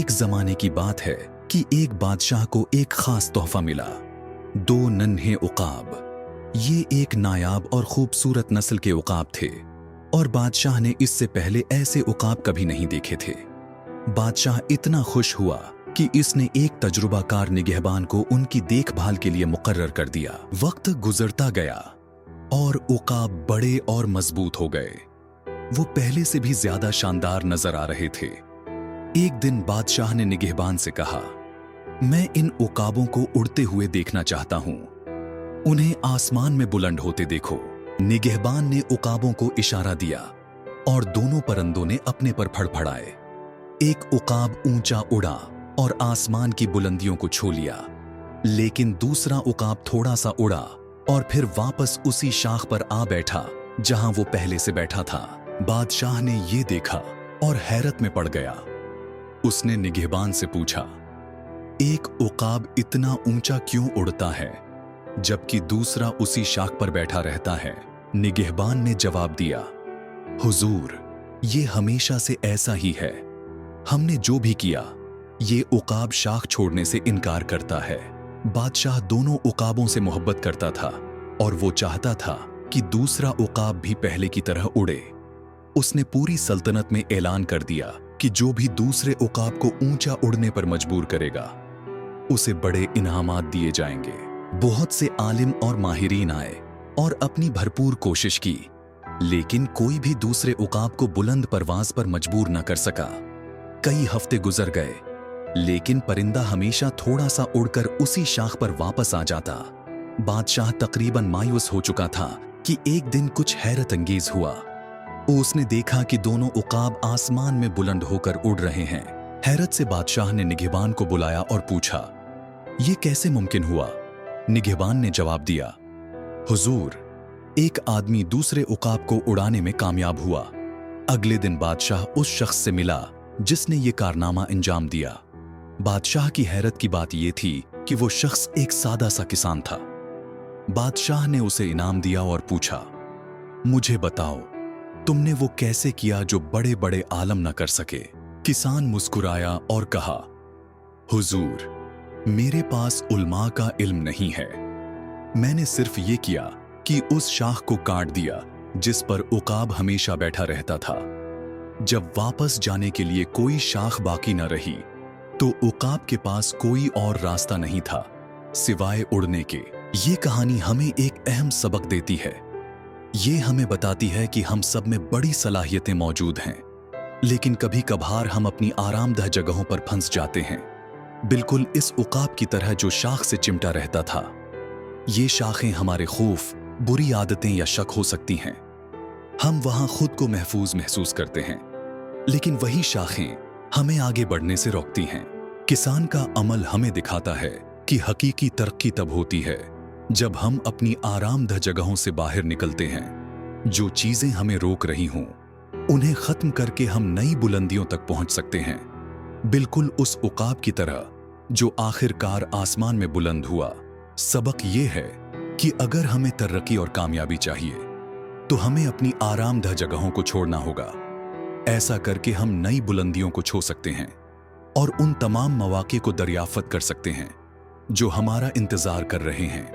एक जमाने की बात है कि एक बादशाह को एक खास तोहफा मिला। दो नन्हे उकाब। ये एक नायाब और खूबसूरत नस्ल के उकाब थे और बादशाह ने इससे पहले ऐसे उकाब कभी नहीं देखे थे। बादशाह इतना खुश हुआ कि इसने एक तजुर्बाकार निगहबान को उनकी देखभाल के लिए मुकर्रर कर दिया। वक्त गुजरता गया और उकाब बड़े और मजबूत हो गए। वो पहले से भी ज्यादा शानदार नजर आ रहे थे। एक दिन बादशाह ने निगहबान से कहा, मैं इन उकाबों को उड़ते हुए देखना चाहता हूं। उन्हें आसमान में बुलंद होते देखो। निगहबान ने उकाबों को इशारा दिया और दोनों परिंदों ने अपने पर फड़फड़ाए। एक उकाब ऊंचा उड़ा और आसमान की बुलंदियों को छू लिया, लेकिन दूसरा उकाब थोड़ा सा उड़ा और फिर वापस उसी शाख पर आ बैठा जहां वो पहले से बैठा था। बादशाह ने ये देखा और हैरत में पड़ गया। उसने निगहबान से पूछा, एक उकाब इतना ऊंचा क्यों उड़ता है जबकि दूसरा उसी शाख पर बैठा रहता है? निगहबान ने जवाब दिया, हुजूर, ये हमेशा से ऐसा ही है। हमने जो भी किया, ये उकाब शाख छोड़ने से इनकार करता है। बादशाह दोनों उकाबों से मोहब्बत करता था और वो चाहता था कि दूसरा उकाब भी पहले की तरह उड़े। उसने पूरी सल्तनत में ऐलान कर दिया कि जो भी दूसरे उकाब को ऊंचा उड़ने पर मजबूर करेगा, उसे बड़े इनामात दिए जाएंगे। बहुत से आलिम और माहिरीन आए और अपनी भरपूर कोशिश की, लेकिन कोई भी दूसरे उकाब को बुलंद परवाज पर मजबूर न कर सका। कई हफ्ते गुजर गए, लेकिन परिंदा हमेशा थोड़ा सा उड़कर उसी शाख पर वापस आ जाता। बादशाह तकरीबन मायूस हो चुका था कि एक दिन कुछ हैरत अंगेज हुआ। उसने देखा कि दोनों उकाब आसमान में बुलंद होकर उड़ रहे हैं। हैरत से बादशाह ने निगहबान को बुलाया और पूछा, ये कैसे मुमकिन हुआ? निगहबान ने जवाब दिया, हुजूर, एक आदमी दूसरे उकाब को उड़ाने में कामयाब हुआ। अगले दिन बादशाह उस शख्स से मिला जिसने ये कारनामा अंजाम दिया। बादशाह की हैरत की बात यह थी कि वो शख्स एक सादा सा किसान था। बादशाह ने उसे इनाम दिया और पूछा, मुझे बताओ, तुमने वो कैसे किया जो बड़े बड़े आलम न कर सके? किसान मुस्कुराया और कहा, हुजूर, मेरे पास उलमा का इल्म नहीं है। मैंने सिर्फ ये किया कि उस शाख को काट दिया जिस पर उकाब हमेशा बैठा रहता था। जब वापस जाने के लिए कोई शाख बाकी न रही, तो उकाब के पास कोई और रास्ता नहीं था सिवाय उड़ने के। ये कहानी हमें एक अहम सबक देती है। ये हमें बताती है कि हम सब में बड़ी सलाहियतें मौजूद हैं, लेकिन कभी कभार हम अपनी आरामदह जगहों पर फंस जाते हैं, बिल्कुल इस उकाब की तरह जो शाख से चिमटा रहता था। ये शाखें हमारे खौफ, बुरी आदतें या शक हो सकती हैं। हम वहां खुद को महफूज महसूस करते हैं, लेकिन वही शाखें हमें आगे बढ़ने से रोकती हैं। किसान का अमल हमें दिखाता है कि हकीकी तरक्की तब होती है जब हम अपनी आरामदह जगहों से बाहर निकलते हैं। जो चीजें हमें रोक रही हों, उन्हें खत्म करके हम नई बुलंदियों तक पहुंच सकते हैं, बिल्कुल उस उकाब की तरह जो आखिरकार आसमान में बुलंद हुआ। सबक ये है कि अगर हमें तरक्की और कामयाबी चाहिए, तो हमें अपनी आरामदह जगहों को छोड़ना होगा। ऐसा करके हम नई बुलंदियों को छू सकते हैं और उन तमाम मौके को दरियाफ्त कर सकते हैं जो हमारा इंतजार कर रहे हैं।